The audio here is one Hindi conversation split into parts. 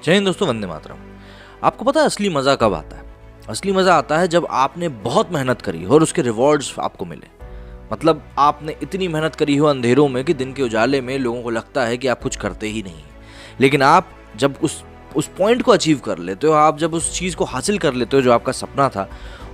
जय हिंद दोस्तों, वंदे मातरम। आपको पता है असली मज़ा कब आता है? असली मज़ा आता है जब आपने बहुत मेहनत करी हो और उसके रिवॉर्ड्स आपको मिले। मतलब आपने इतनी मेहनत करी हो अंधेरों में कि दिन के उजाले में लोगों को लगता है कि आप कुछ करते ही नहीं, लेकिन आप जब उस पॉइंट को अचीव कर लेते हो, आप जब उस चीज़ को हासिल कर लेते हो जो आपका सपना था,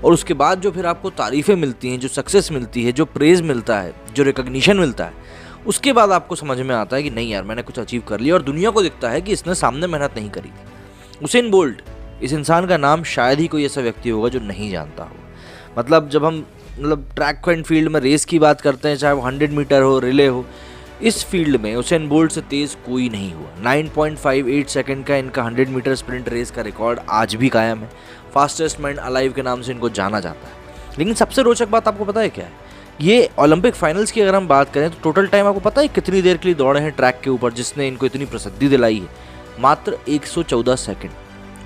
और उसके बाद जो फिर आपको तारीफ़ें मिलती हैं, जो सक्सेस मिलती है, जो प्रेज़ मिलता है, जो रिकॉग्निशन मिलता है, उसके बाद आपको समझ में आता है कि नहीं यार, मैंने कुछ अचीव कर लिया। और दुनिया को दिखता है कि इसने सामने मेहनत नहीं करी थी। उसेन बोल्ट, इस इंसान का नाम शायद ही कोई ऐसा व्यक्ति होगा जो नहीं जानता हो। मतलब जब हम ट्रैक एंड फील्ड में रेस की बात करते हैं, चाहे वो 100 मीटर हो, रिले हो, इस फील्ड में उसेन बोल्ट से तेज़ कोई नहीं हुआ। 9.58 सेकंड का इनका 100 मीटर स्प्रिंट रेस का रिकॉर्ड आज भी कायम है। फास्टेस्ट मैन अलाइव के नाम से इनको जाना जाता है। लेकिन सबसे रोचक बात आपको पता है क्या है? ये ओलंपिक फाइनल्स की अगर हम बात करें तो टोटल टाइम आपको पता है कितनी देर के लिए दौड़े हैं ट्रैक के ऊपर, जिसने इनको इतनी प्रसिद्धि दिलाई है? मात्र 114 सेकंड।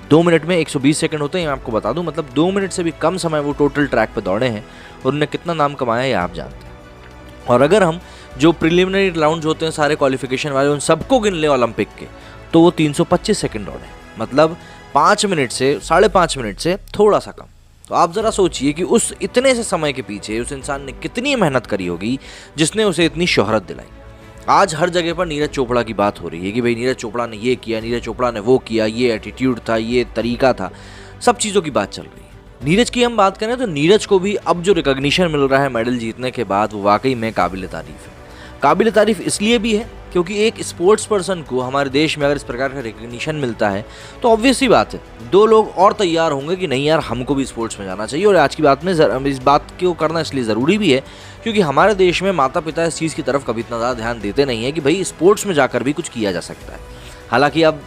2 मिनट में 120 सेकंड होते हैं, मैं आपको बता दूं। मतलब 2 मिनट से भी कम समय वो टोटल ट्रैक पे दौड़े हैं और उन्होंने कितना नाम कमाया है आप जानते हैं। और अगर हम जो प्रिलिमिनरी राउंड होते हैं सारे क्वालिफिकेशन वाले, उन सबको गिन ले ओलंपिक के, तो वो 325 सेकंड दौड़े। मतलब 5 मिनट से 5.5 मिनट से थोड़ा सा कम। तो आप ज़रा सोचिए कि उस इतने से समय के पीछे उस इंसान ने कितनी मेहनत करी होगी जिसने उसे इतनी शोहरत दिलाई। आज हर जगह पर नीरज चोपड़ा की बात हो रही है कि भाई नीरज चोपड़ा ने ये किया, नीरज चोपड़ा ने वो किया, ये एटीट्यूड था, ये तरीका था, सब चीज़ों की बात चल रही है। नीरज की हम बात करें तो नीरज को भी अब जो रिकॉग्निशन मिल रहा है मेडल जीतने के बाद, वो वाकई में काबिल तारीफ़ है। काबिल तारीफ़ इसलिए भी है क्योंकि एक स्पोर्ट्स पर्सन को हमारे देश में अगर इस प्रकार का रिकॉग्निशन मिलता है तो ऑब्वियस सी बात है 2 लोग और तैयार होंगे कि नहीं यार, हमको भी स्पोर्ट्स में जाना चाहिए। और आज की बात में इस बात को करना इसलिए ज़रूरी भी है क्योंकि हमारे देश में माता पिता इस चीज़ की तरफ कभी इतना ज़्यादा ध्यान देते नहीं है कि भाई स्पोर्ट्स में जाकर भी कुछ किया जा सकता है। हालांकि अब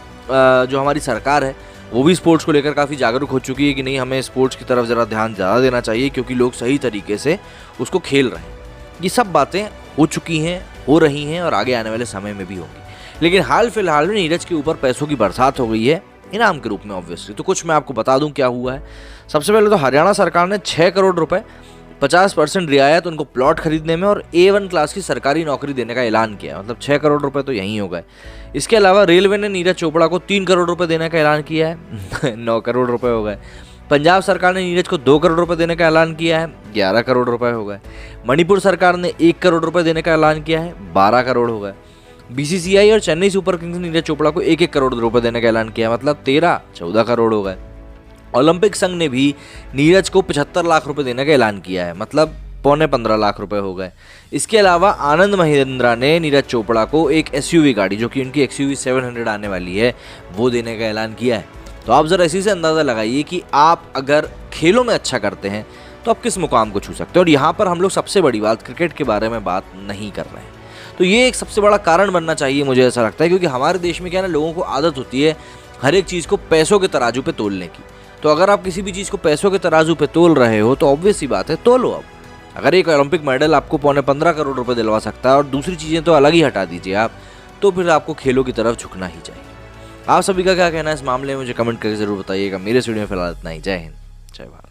जो हमारी सरकार है वो भी स्पोर्ट्स को लेकर काफ़ी जागरूक हो चुकी है कि नहीं, हमें स्पोर्ट्स की तरफ ज़रा ध्यान ज़्यादा देना चाहिए क्योंकि लोग सही तरीके से उसको खेल रहे हैं। ये सब बातें हो चुकी हैं, हो रही हैं और आगे आने वाले समय में भी होंगी। लेकिन हाल फिलहाल में नीरज के ऊपर पैसों की बरसात हो गई है इनाम के रूप में ऑब्वियसली। तो कुछ मैं आपको बता दूं क्या हुआ है। सबसे पहले तो हरियाणा सरकार ने 6 करोड़ रुपए 50% रियायत उनको प्लॉट खरीदने में और A1 क्लास की सरकारी नौकरी देने का ऐलान किया। मतलब 6 करोड़ रुपए तो यहीं हो गए। इसके अलावा रेलवे ने नीरज चोपड़ा को 3 करोड़ रुपए देने का ऐलान किया है 9 करोड़ रुपए हो गए। पंजाब सरकार ने नीरज को 2 करोड़ रुपए देने का ऐलान किया है, 11 करोड़ रुपए हो गए। मणिपुर सरकार ने 1 करोड़ रुपए देने का ऐलान किया है, 12 करोड़ हो गए। BCCI और चेन्नई सुपर किंग्स ने नीरज चोपड़ा को 1-1 करोड़ रुपए देने का ऐलान किया, मतलब 13-14 करोड़ हो गए। ओलंपिक संघ ने भी नीरज को 75 लाख रुपए देने का ऐलान किया है, मतलब 15.25 लाख रुपए हो गए। इसके अलावा आनंद महिंद्रा ने नीरज चोपड़ा को एक SUV गाड़ी, जो कि उनकी XUV 700 आने वाली है, वो देने का ऐलान किया है। तो आप ज़रा इसी से अंदाज़ा लगाइए कि आप अगर खेलों में अच्छा करते हैं तो आप किस मुकाम को छू सकते हैं। और यहाँ पर हम लोग सबसे बड़ी बात क्रिकेट के बारे में बात नहीं कर रहे हैं। तो ये एक सबसे बड़ा कारण बनना चाहिए, मुझे ऐसा लगता है, क्योंकि हमारे देश में क्या ना, लोगों को आदत होती है हर एक चीज़ को पैसों के तराजू पे तोलने की। तो अगर आप किसी भी चीज़ को पैसों के तराजू पे तोल रहे हो तो ऑब्वियस सी बात है, तोलो। अब अगर एक ओलंपिक मेडल आपको 15.25 करोड़ रुपये दिलवा सकता है और दूसरी चीज़ें तो अलग ही हटा दीजिए आप, तो फिर आपको खेलों की तरफ झुकना ही चाहिए। आप सभी का क्या कहना है इस मामले में, मुझे कमेंट करके ज़रूर बताइएगा। मेरे वीडियो में फिलहाल इतना ही। जय हिंद, जय भारत।